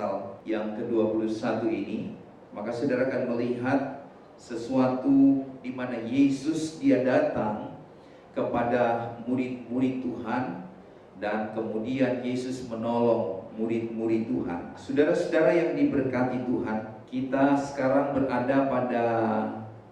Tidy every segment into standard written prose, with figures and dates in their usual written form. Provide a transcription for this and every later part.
pasal yang ke-21 ini, maka saudara akan melihat sesuatu di mana Yesus dia datang kepada murid-murid Tuhan, dan kemudian Yesus menolong murid-murid Tuhan. Saudara-saudara yang diberkati Tuhan, kita sekarang berada pada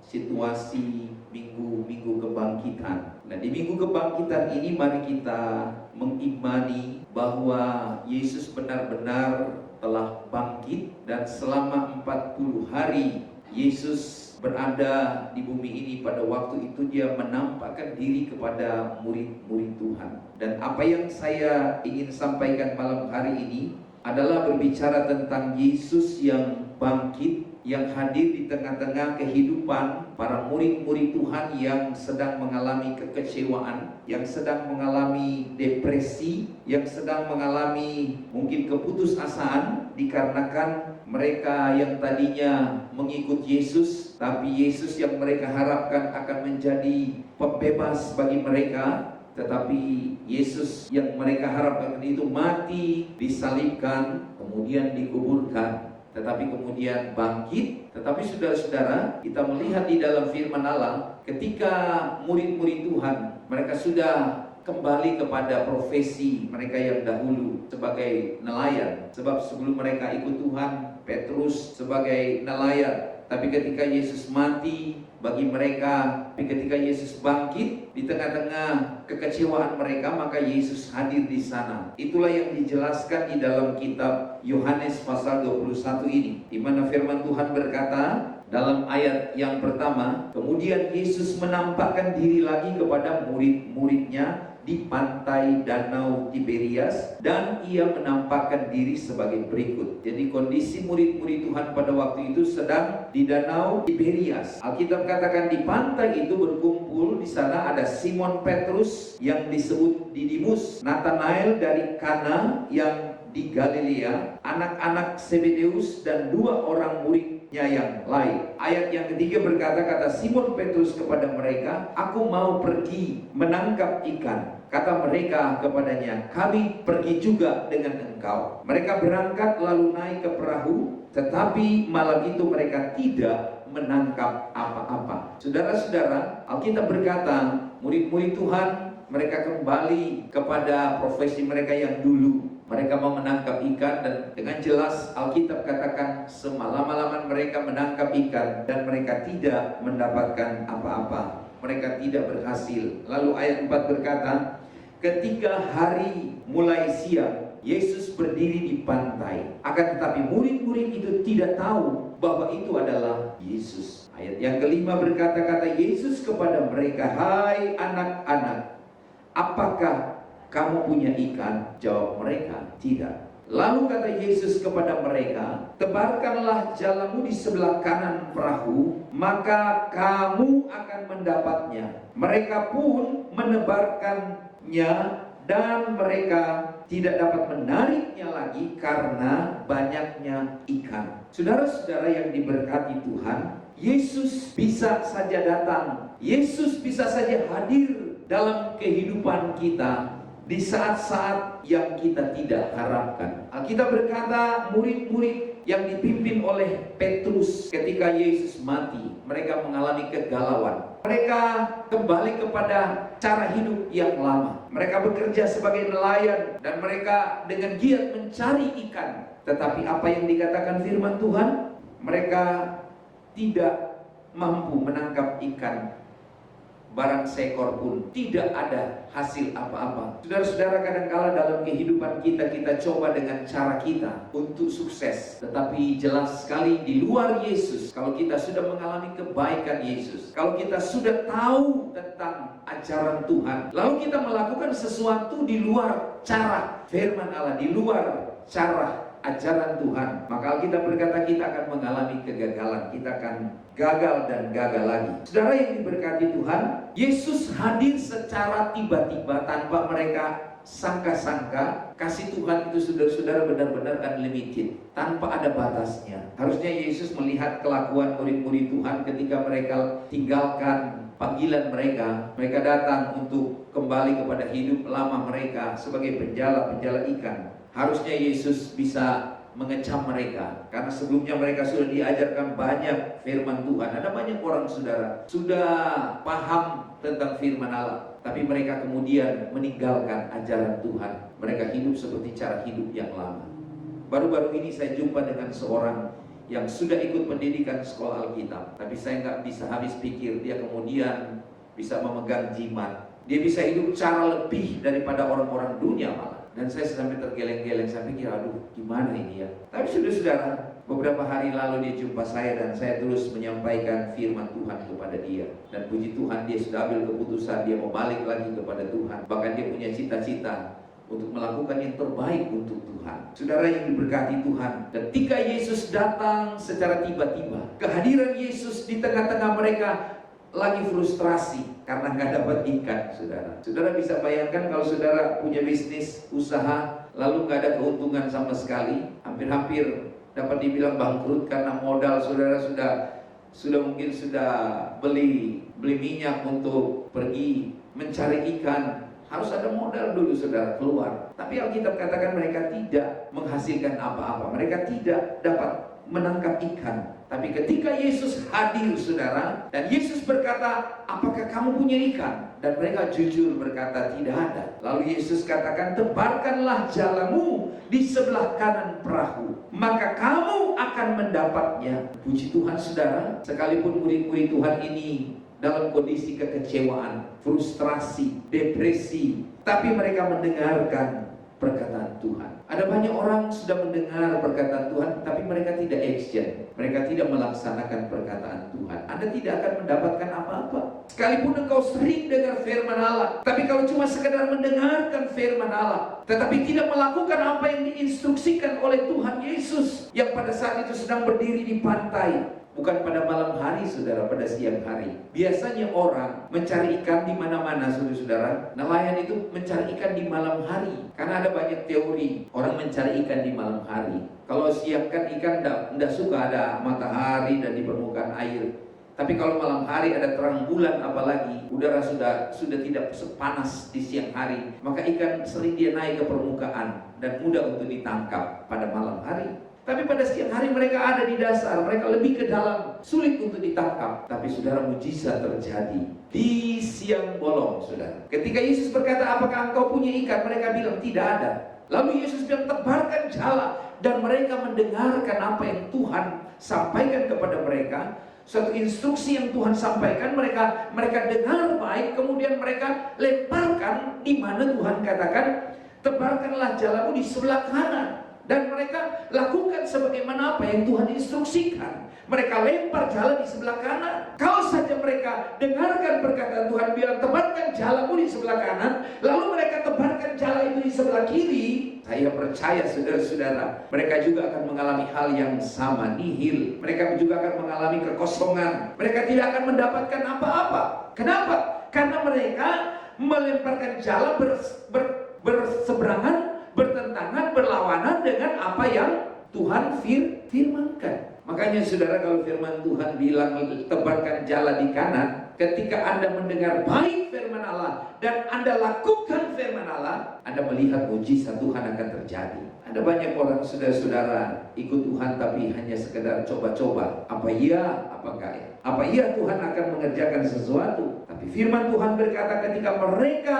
situasi minggu kebangkitan. Nah, di minggu kebangkitan ini mari kita mengimani bahwa Yesus benar-benar telah bangkit, dan selama 40 hari Yesus berada di bumi ini. Pada waktu itu dia menampakkan diri kepada murid-murid Tuhan. Dan apa yang saya ingin sampaikan malam hari ini adalah berbicara tentang Yesus yang bangkit, yang hadir di tengah-tengah kehidupan para murid-murid Tuhan yang sedang mengalami kekecewaan, yang sedang mengalami depresi, yang sedang mengalami mungkin keputusasaan dikarenakan mereka yang tadinya mengikut Yesus, tapi Yesus yang mereka harapkan akan menjadi pembebas bagi mereka, tetapi Yesus yang mereka harapkan itu mati, disalibkan, kemudian dikuburkan, tetapi kemudian bangkit. Tetapi saudara-saudara, kita melihat di dalam firman Allah, ketika murid-murid Tuhan, mereka sudah kembali kepada profesi mereka yang dahulu sebagai nelayan. Sebab sebelum mereka ikut Tuhan, Petrus sebagai nelayan. Tapi ketika Yesus mati bagi mereka, tapi ketika Yesus bangkit di tengah-tengah kekecewaan mereka, maka Yesus hadir di sana. Itulah yang dijelaskan di dalam kitab Yohanes pasal 21 ini, di mana firman Tuhan berkata dalam ayat yang pertama, kemudian Yesus menampakkan diri lagi kepada murid-muridnya di pantai Danau Tiberias, dan ia menampakkan diri sebagai berikut. Jadi kondisi murid-murid Tuhan pada waktu itu sedang di Danau Tiberias. Alkitab katakan di pantai itu berkumpul, di sana ada Simon Petrus yang disebut Didimus, Nathanael dari Kana yang di Galilea, anak-anak Zebedeus, dan 2 orang muridnya yang lain. Ayat yang ketiga berkata, kata Simon Petrus kepada mereka, aku mau pergi menangkap ikan. Kata mereka kepadanya, kami pergi juga dengan engkau. Mereka berangkat lalu naik ke perahu, tetapi malam itu mereka tidak menangkap apa-apa. Saudara-saudara, Alkitab berkata, murid-murid Tuhan, mereka kembali kepada profesi mereka yang dulu. Mereka mau menangkap ikan, dan dengan jelas Alkitab katakan semalam-malaman mereka menangkap ikan dan mereka tidak mendapatkan apa-apa. Mereka tidak berhasil. Lalu ayat 4 berkata, ketika hari mulai siang, Yesus berdiri di pantai. Akan tetapi murid-murid itu tidak tahu bahwa itu adalah Yesus. Ayat yang kelima berkata, kata Yesus kepada mereka, hai anak-anak, apakah kamu punya ikan? Jawab mereka, tidak. Lalu kata Yesus kepada mereka, tebarkanlah jalamu di sebelah kanan perahu, maka kamu akan mendapatnya. Mereka pun menebarkannya, dan mereka tidak dapat menariknya lagi karena banyaknya ikan. Saudara-saudara yang diberkati Tuhan, Yesus bisa saja datang, Yesus bisa saja hadir dalam kehidupan kita di saat-saat yang kita tidak harapkan. Alkitab berkata, murid-murid yang dipimpin oleh Petrus ketika Yesus mati, mereka mengalami kegalauan. Mereka kembali kepada cara hidup yang lama. Mereka bekerja sebagai nelayan dan mereka dengan giat mencari ikan. Tetapi apa yang dikatakan firman Tuhan? Mereka tidak mampu menangkap ikan barang seekor pun, tidak ada hasil apa-apa. Saudara-saudara, kadangkala dalam kehidupan kita, kita coba dengan cara kita untuk sukses. Tetapi jelas sekali di luar Yesus, kalau kita sudah mengalami kebaikan Yesus, kalau kita sudah tahu tentang ajaran Tuhan, lalu kita melakukan sesuatu di luar cara firman Allah, di luar cara ajaran Tuhan, maka kita berkata kita akan mengalami kegagalan, kita akan gagal dan gagal lagi. Saudara yang diberkati Tuhan, Yesus hadir secara tiba-tiba tanpa mereka sangka-sangka. Kasih Tuhan itu saudara-saudara benar-benar unlimited, tanpa ada batasnya. Harusnya Yesus melihat kelakuan murid-murid Tuhan ketika mereka tinggalkan panggilan mereka. Mereka datang untuk kembali kepada hidup lama mereka sebagai penjala-penjala ikan. Harusnya Yesus bisa mengecam mereka, karena sebelumnya mereka sudah diajarkan banyak firman Tuhan. Ada banyak orang, saudara, sudah paham tentang firman Allah, tapi mereka kemudian meninggalkan ajaran Tuhan. Mereka hidup seperti cara hidup yang lama. Baru-baru ini saya jumpa dengan seorang yang sudah ikut pendidikan sekolah Alkitab, tapi saya nggak bisa habis pikir dia kemudian bisa memegang jimat. Dia bisa hidup cara lebih daripada orang-orang dunia malah. Dan saya sampai tergeleng-geleng, saya pikir, aduh gimana ini ya. Tapi saudara, beberapa hari lalu dia jumpa saya dan saya terus menyampaikan firman Tuhan kepada dia. Dan puji Tuhan, dia sudah ambil keputusan, dia mau balik lagi kepada Tuhan. Bahkan dia punya cita-cita untuk melakukan yang terbaik untuk Tuhan. Saudara yang diberkati Tuhan, ketika Yesus datang secara tiba-tiba, kehadiran Yesus di tengah-tengah mereka lagi frustrasi karena nggak dapat ikan, saudara. Saudara bisa bayangkan kalau saudara punya bisnis, usaha, lalu nggak ada keuntungan sama sekali, hampir-hampir dapat dibilang bangkrut karena modal saudara sudah mungkin sudah beli minyak untuk pergi mencari ikan. Harus ada modal dulu saudara keluar. Tapi Alkitab katakan mereka tidak menghasilkan apa-apa, mereka tidak dapat menangkap ikan. Tapi ketika Yesus hadir, saudara, dan Yesus berkata, apakah kamu punya ikan? Dan mereka jujur berkata, tidak ada. Lalu Yesus katakan, tebarkanlah jalamu di sebelah kanan perahu, maka kamu akan mendapatnya. Puji Tuhan, saudara, sekalipun murid-murid Tuhan ini dalam kondisi kekecewaan, frustrasi, depresi, tapi mereka mendengarkan perkataan Tuhan. Ada banyak orang sudah mendengar perkataan Tuhan, tapi mereka tidak action, mereka tidak melaksanakan perkataan Tuhan. Anda tidak akan mendapatkan apa-apa. Sekalipun engkau sering dengar firman Allah, tapi kalau cuma sekedar mendengarkan firman Allah, tetapi tidak melakukan apa yang diinstruksikan oleh Tuhan Yesus, yang pada saat itu sedang berdiri di pantai. Bukan pada malam hari, saudara, pada siang hari. Biasanya orang mencari ikan di mana-mana, saudara. Nelayan itu mencari ikan di malam hari. Karena ada banyak teori orang mencari ikan di malam hari. Kalau siang kan ikan tidak suka ada matahari dan di permukaan air. Tapi kalau malam hari ada terang bulan, apalagi udara sudah tidak sepanas di siang hari, maka ikan sering dia naik ke permukaan dan mudah untuk ditangkap pada malam hari. Tapi pada siang hari mereka ada di dasar, mereka lebih ke dalam, sulit untuk ditangkap. Tapi saudara, mujizat terjadi di siang bolong, saudara. Ketika Yesus berkata, apakah engkau punya ikan? Mereka bilang, tidak ada. Lalu Yesus bilang, tebarkan jala. Dan mereka mendengarkan apa yang Tuhan sampaikan kepada mereka. Suatu instruksi yang Tuhan sampaikan, mereka dengar baik, kemudian mereka lemparkan di mana Tuhan katakan, tebarkanlah jalamu di sebelah kanan. Dan mereka lakukan sebagaimana apa yang Tuhan instruksikan. Mereka lempar jala di sebelah kanan. Kalau saja mereka dengarkan perkataan Tuhan bilang, tebarkan jalamu di sebelah kanan, lalu mereka tebarkan jala itu di sebelah kiri, saya percaya saudara-saudara, mereka juga akan mengalami hal yang sama, nihil. Mereka juga akan mengalami kekosongan. Mereka tidak akan mendapatkan apa-apa. Kenapa? Karena mereka melemparkan jala berseberangan, bertentangan, berlawanan dengan apa yang Tuhan firmankan. Makanya saudara, kalau firman Tuhan bilang tebarkan jala di kanan, ketika Anda mendengar baik firman Allah dan Anda lakukan firman Allah, Anda melihat mujizat Tuhan akan terjadi. Ada banyak orang, saudara-saudara, ikut Tuhan tapi hanya sekedar coba-coba. Apa iya, apa enggak ya? Apa iya Tuhan akan mengerjakan sesuatu? Tapi firman Tuhan berkata, ketika mereka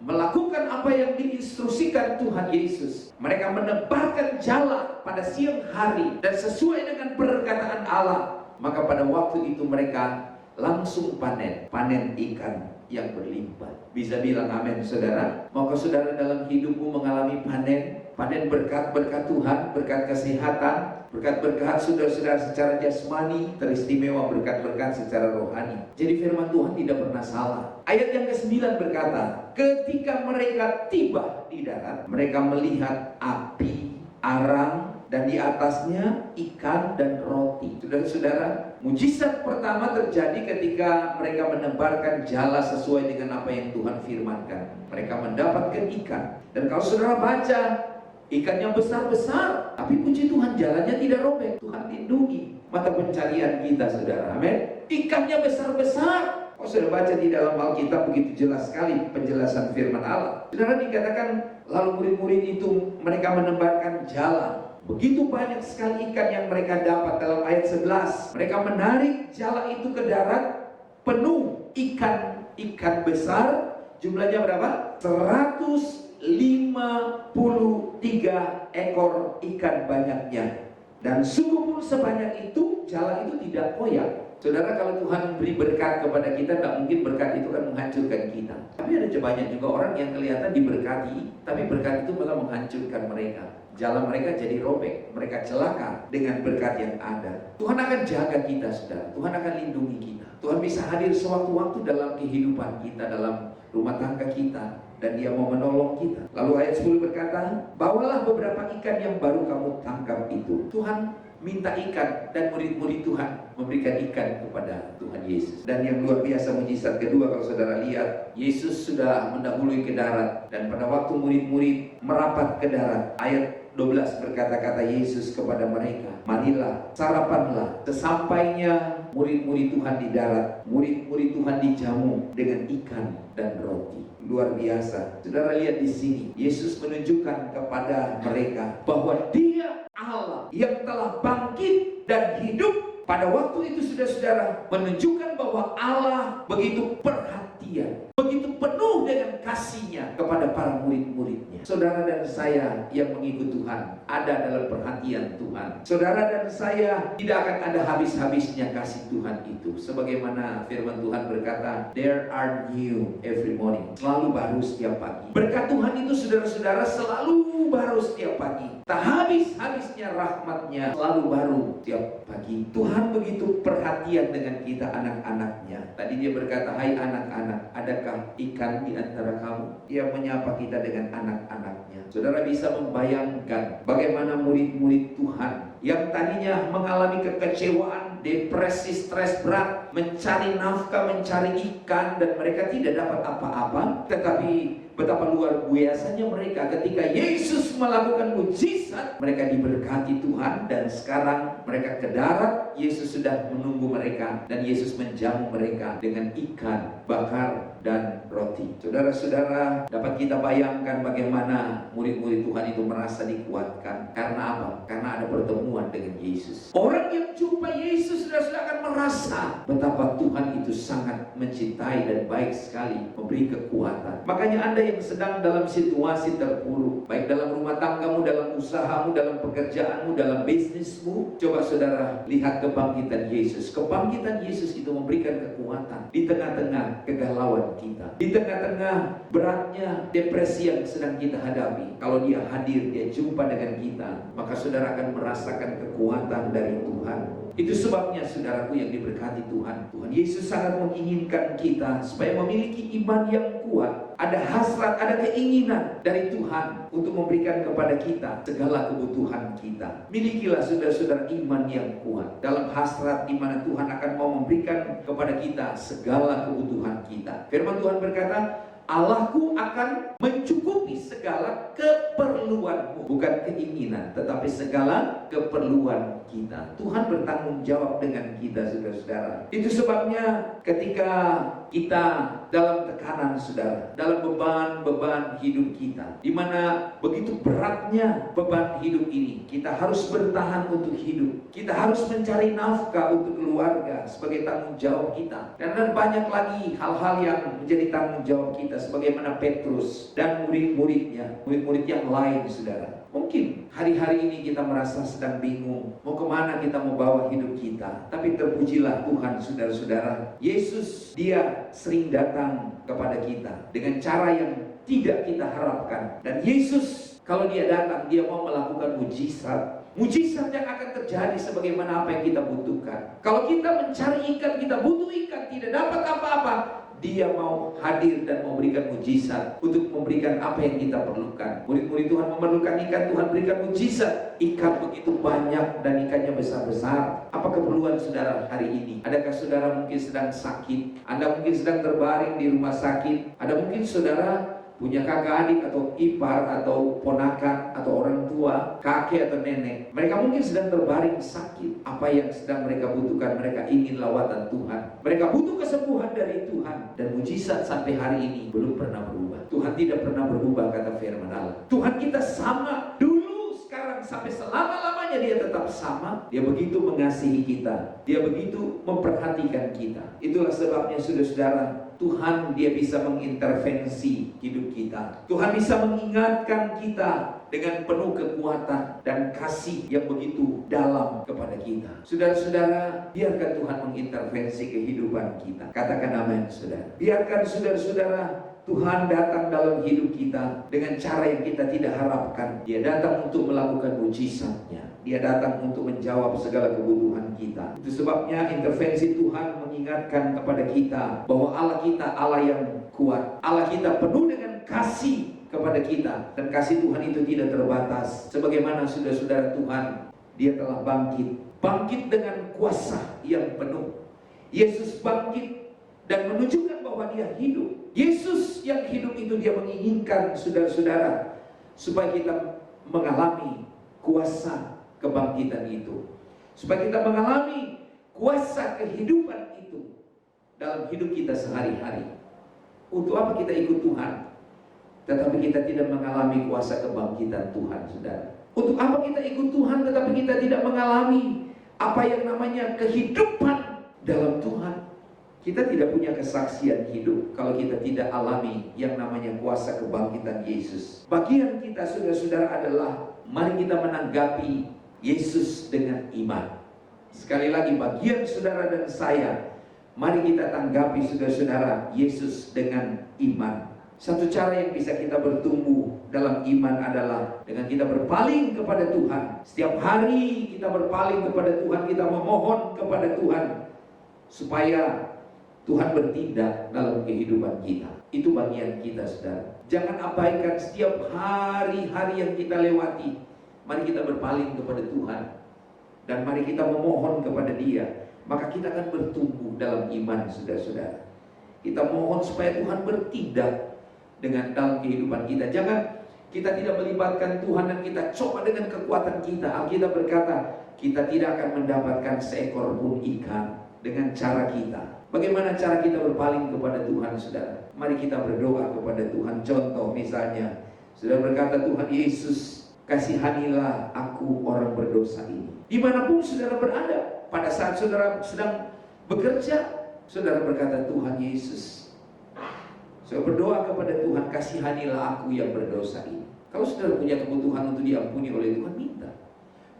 melakukan apa yang diinstruksikan Tuhan Yesus, mereka menebarkan jala pada siang hari dan sesuai dengan perkataan Allah, maka pada waktu itu mereka langsung panen ikan yang berlimpah. Bisa bilang amin, saudara? Maukah saudara dalam hidupmu mengalami panen berkat-berkat Tuhan, berkat kesehatan, berkat-berkat saudara-saudara secara jasmani, teristimewa berkat-berkat secara rohani. Jadi firman Tuhan tidak pernah salah. Ayat yang ke-9 berkata, ketika mereka tiba di darat, mereka melihat api, arang, dan di atasnya ikan dan roti. Saudara-saudara, mujizat pertama terjadi ketika mereka menebarkan jala sesuai dengan apa yang Tuhan firmankan. Mereka mendapatkan ikan. Dan kalau saudara baca, ikannya besar-besar, tapi puji Tuhan jalannya tidak robek. Tuhan lindungi mata pencarian kita, saudara. Amin. Ikannya besar-besar. Kalau sudah baca di dalam Alkitab begitu jelas sekali penjelasan firman Allah. Saudara, dikatakan lalu murid-murid itu mereka menebarkan jala. Begitu banyak sekali ikan yang mereka dapat. Dalam ayat 11, mereka menarik jala itu ke darat, penuh ikan besar. Jumlahnya berapa? 153 ekor ikan banyaknya. Dan sungguh pun sebanyak itu, jala itu tidak koyak. Saudara, kalau Tuhan beri berkat kepada kita, tidak mungkin berkat itu kan menghancurkan kita. Tapi ada banyak juga orang yang kelihatan diberkati, tapi berkat itu malah menghancurkan mereka. Jalan mereka jadi robek, mereka celaka dengan berkat yang ada. Tuhan akan jaga kita, saudara. Tuhan akan lindungi kita. Tuhan bisa hadir sewaktu-waktu dalam kehidupan kita, dalam rumah tangga kita, dan Dia mau menolong kita. Lalu ayat 10 berkata, bawalah beberapa ikan yang baru kamu tangkap itu. Tuhan minta ikan, dan murid-murid Tuhan memberikan ikan kepada Tuhan Yesus. Dan yang luar biasa mujizat kedua, kalau saudara lihat, Yesus sudah mendahului ke darat, dan pada waktu murid-murid merapat ke darat, ayat 12 berkata-kata Yesus kepada mereka, marilah, sarapanlah. Sesampainya murid-murid Tuhan di darat, murid-murid Tuhan dijamu dengan ikan dan roti. Luar biasa. Saudara lihat di sini, Yesus menunjukkan kepada mereka bahwa Dia Allah yang telah bangkit dan hidup. Pada waktu itu saudara-saudara, menunjukkan bahwa Allah begitu perhatian, begitu penuh dengan kasih-Nya kepada para murid-muridnya. Saudara dan saya yang mengikut Tuhan ada dalam perhatian Tuhan. Saudara dan saya tidak akan ada habis-habisnya kasih Tuhan itu. Sebagaimana firman Tuhan berkata, there are new every morning. Selalu baru setiap pagi. Berkat Tuhan itu saudara-saudara selalu baru setiap pagi. Tak habis-habisnya rahmat-Nya, selalu baru setiap pagi. Tuhan begitu perhatian dengan kita, anak-anaknya. Tadi Dia berkata, hai anak-anak, adakah ikan di antara kamu? Dia menyapa kita dengan anak-anaknya. Saudara bisa membayangkan bagaimana murid-murid Tuhan yang tadinya mengalami kekecewaan, depresi, stres berat, mencari nafkah, mencari ikan, dan mereka tidak dapat apa-apa. Tetapi betapa luar biasanya mereka ketika Yesus melakukan mujizat, mereka diberkati Tuhan, dan sekarang mereka ke darat. Yesus sudah menunggu mereka, dan Yesus menjamu mereka dengan ikan bakar dan roti. Saudara-saudara, dapat kita bayangkan bagaimana murid-murid Tuhan itu merasa dikuatkan. Karena apa? Karena ada pertemuan dengan Yesus. Orang yang jumpa Yesus sudah akan merasa betapa Tuhan itu sangat mencintai dan baik sekali, memberi kekuatan. Makanya Anda yang sedang dalam situasi terpuruk, baik dalam rumah tanggamu, dalam usahamu, dalam pekerjaanmu, dalam bisnismu, coba saudara lihat kebangkitan Yesus. Kebangkitan Yesus itu memberikan kekuatan di tengah-tengah kegalauan kita, di tengah-tengah beratnya depresi yang sedang kita hadapi. Kalau Dia hadir, Dia jumpa dengan kita, maka saudara akan merasakan kekuatan dari Tuhan. Itu sebabnya saudaraku yang diberkati Tuhan, Tuhan Yesus sangat menginginkan kita supaya memiliki iman yang kuat. Ada hasrat, ada keinginan dari Tuhan untuk memberikan kepada kita segala kebutuhan kita. Milikilah saudara-saudara iman yang kuat dalam hasrat di mana Tuhan akan mau memberikan kepada kita segala kebutuhan kita. Firman Tuhan berkata, Allahku akan mencukupi segala keperluanmu. Bukan keinginan, tetapi segala keperluan kita. Tuhan bertanggung jawab dengan kita, saudara-saudara. Itu sebabnya ketika kita dalam tekanan, saudara, dalam beban-beban hidup kita, di mana begitu beratnya beban hidup ini, kita harus bertahan untuk hidup. Kita harus mencari nafkah untuk keluarga sebagai tanggung jawab kita. Dan ada banyak lagi hal-hal yang menjadi tanggung jawab kita, sebagaimana Petrus dan murid-muridnya, murid-murid yang lain, saudara. Mungkin hari-hari ini kita merasa sedang bingung, mau kemana kita mau bawa hidup kita. Tapi terpujilah Tuhan, saudara-saudara. Yesus, Dia sering datang kepada kita dengan cara yang tidak kita harapkan. Dan Yesus, kalau Dia datang, Dia mau melakukan mujizat. Mujizat yang akan terjadi sebagaimana apa yang kita butuhkan. Kalau kita mencari ikan, kita butuh ikan, tidak dapat apa-apa, Dia mau hadir dan memberikan mujizat untuk memberikan apa yang kita perlukan. Murid-murid Tuhan memerlukan ikan, Tuhan berikan mujizat. Ikan begitu banyak dan ikannya besar-besar. Apa keperluan saudara hari ini? Adakah saudara mungkin sedang sakit? Anda mungkin sedang terbaring di rumah sakit. Ada mungkin saudara punya kakak adik atau ipar atau ponakan atau orang tua, kakek atau nenek. Mereka mungkin sedang terbaring sakit. Apa yang sedang mereka butuhkan? Mereka ingin lawatan Tuhan. Mereka butuh kesembuhan dari Tuhan. Dan mujizat sampai hari ini belum pernah berubah. Tuhan tidak pernah berubah, kata firman Allah. Tuhan kita sama dulu, sekarang, sampai selama-lamanya dia tetap sama. Dia begitu mengasihi kita, dia begitu memperhatikan kita. Itulah sebabnya saudara-saudara, Tuhan dia bisa mengintervensi hidup kita. Tuhan bisa mengingatkan kita dengan penuh kekuatan dan kasih yang begitu dalam kepada kita. Saudara-saudara, biarkan Tuhan mengintervensi kehidupan kita. Katakan amin, saudara. Biarkan saudara-saudara, Tuhan datang dalam hidup kita dengan cara yang kita tidak harapkan. Dia datang untuk melakukan mujizatnya. Dia datang untuk menjawab segala kebutuhan kita. Itu sebabnya intervensi Tuhan mengingatkan kepada kita bahwa Allah kita Allah yang kuat. Allah kita penuh dengan kasih kepada kita, dan kasih Tuhan itu tidak terbatas. Sebagaimana saudara-saudara Tuhan, dia telah bangkit dengan kuasa yang penuh. Yesus bangkit dan menunjukkan bahwa dia hidup. Yesus yang hidup itu dia menginginkan saudara-saudara supaya kita mengalami kuasa kebangkitan itu, supaya kita mengalami kuasa kehidupan itu dalam hidup kita sehari-hari. Untuk apa kita ikut Tuhan tetapi kita tidak mengalami kuasa kebangkitan Tuhan, saudara? Untuk apa kita ikut Tuhan tetapi kita tidak mengalami apa yang namanya kehidupan dalam Tuhan? Kita tidak punya kesaksian hidup kalau kita tidak alami yang namanya kuasa kebangkitan Yesus. Bagian kita, saudara-saudara, adalah mari kita menanggapi Yesus dengan iman. Sekali lagi, bagian saudara dan saya, mari kita tanggapi saudara-saudara Yesus dengan iman. Satu cara yang bisa kita bertumbuh dalam iman adalah dengan kita berpaling kepada Tuhan. Setiap hari kita berpaling kepada Tuhan, kita memohon kepada Tuhan supaya Tuhan bertindak dalam kehidupan kita. Itu bagian kita, saudara. Jangan abaikan setiap hari-hari yang kita lewati. Mari kita berpaling kepada Tuhan dan mari kita memohon kepada Dia. Maka kita akan bertumbuh dalam iman, saudara-saudara. Kita mohon supaya Tuhan bertindak dengan dalam kehidupan kita. Jangan kita tidak melibatkan Tuhan dan kita coba dengan kekuatan kita. Alkitab berkata, kita tidak akan mendapatkan seekor pun ikan dengan cara kita. Bagaimana cara kita berpaling kepada Tuhan, saudara? Mari kita berdoa kepada Tuhan. Contoh misalnya, saudara berkata, Tuhan Yesus, kasihanilah aku orang berdosa ini. Dimanapun saudara berada, pada saat saudara sedang bekerja, saudara berkata, Tuhan Yesus, saya berdoa kepada Tuhan, kasihanilah aku yang berdosa ini. Kalau saudara punya kebutuhan untuk diampuni oleh Tuhan, minta.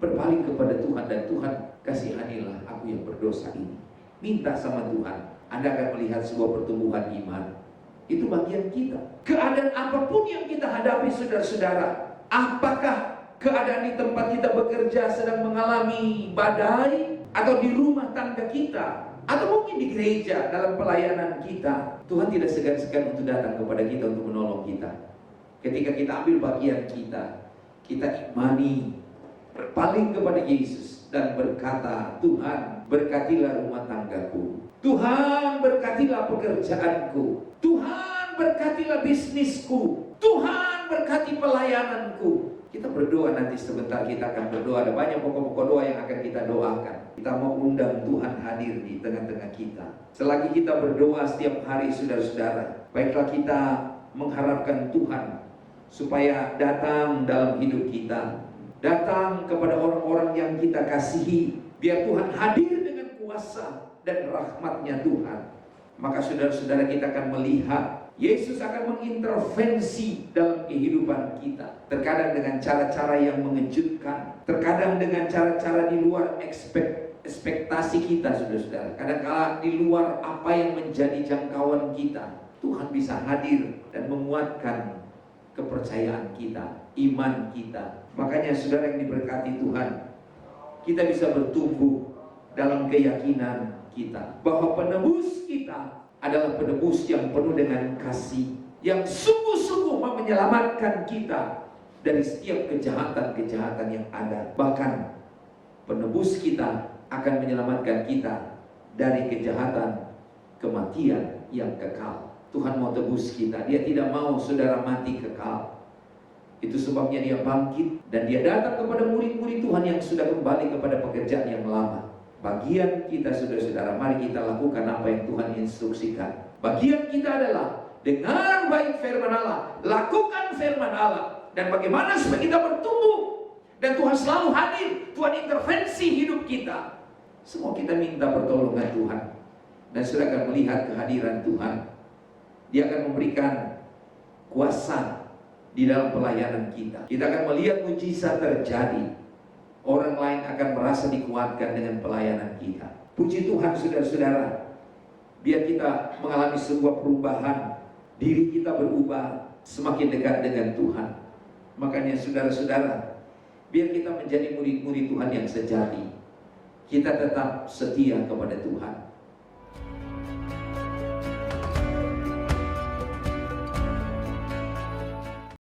Berpaling kepada Tuhan dan Tuhan, kasihanilah aku yang berdosa ini. Minta sama Tuhan, Anda akan melihat sebuah pertumbuhan iman. Itu bagian kita. Keadaan apapun yang kita hadapi, saudara-saudara, apakah keadaan di tempat kita bekerja sedang mengalami badai, atau di rumah tangga kita, atau mungkin di gereja dalam pelayanan kita, Tuhan tidak segan-segan untuk datang kepada kita untuk menolong kita. Ketika kita ambil bagian kita imani, berpaling kepada Yesus dan berkata, Tuhan berkatilah rumah tanggaku, Tuhan berkatilah pekerjaanku, Tuhan berkatilah bisnisku, Tuhan berkati pelayananku. Kita berdoa, nanti sebentar kita akan berdoa. Ada banyak pokok-pokok doa yang akan kita doakan. Kita mau undang Tuhan hadir di tengah-tengah kita. Selagi kita berdoa setiap hari, saudara-saudara, baiklah kita mengharapkan Tuhan supaya datang dalam hidup kita, datang kepada orang-orang yang kita kasihi. Biar Tuhan hadir dengan kuasa dan rahmat-Nya Tuhan. Maka saudara-saudara, kita akan melihat Yesus akan mengintervensi dalam kehidupan kita. Terkadang dengan cara-cara yang mengejutkan, terkadang dengan cara-cara di luar ekspektasi kita, saudara-saudara. Kadang-kala di luar apa yang menjadi jangkauan kita. Tuhan bisa hadir dan menguatkan kepercayaan kita, iman kita. Makanya saudara yang diberkati Tuhan, kita bisa bertumbuh dalam keyakinan kita bahwa penebus kita adalah penebus yang penuh dengan kasih, yang sungguh-sungguh mau menyelamatkan kita dari setiap kejahatan-kejahatan yang ada. Bahkan penebus kita akan menyelamatkan kita dari kejahatan kematian yang kekal. Tuhan mau tebus kita. Dia tidak mau saudara mati kekal. Itu sebabnya Dia bangkit dan Dia datang kepada murid-murid Tuhan yang sudah kembali kepada pekerjaan yang lama. Bagian kita, saudara-saudara, mari kita lakukan apa yang Tuhan instruksikan. Bagian kita adalah dengar baik firman Allah, lakukan firman Allah. Dan bagaimana supaya kita bertumbuh Dan Tuhan selalu hadir. Tuhan intervensi hidup kita. Semua kita minta pertolongan Tuhan. Dan saudara akan melihat kehadiran Tuhan. Dia akan memberikan kuasa di dalam pelayanan kita. Kita akan melihat mujizat terjadi. Orang lain akan merasa dikuatkan dengan pelayanan kita. Puji Tuhan saudara-saudara. Biar kita mengalami sebuah perubahan. Diri kita berubah semakin dekat dengan Tuhan. Makanya saudara-saudara, biar kita menjadi murid-murid Tuhan yang sejati. Kita tetap setia kepada Tuhan.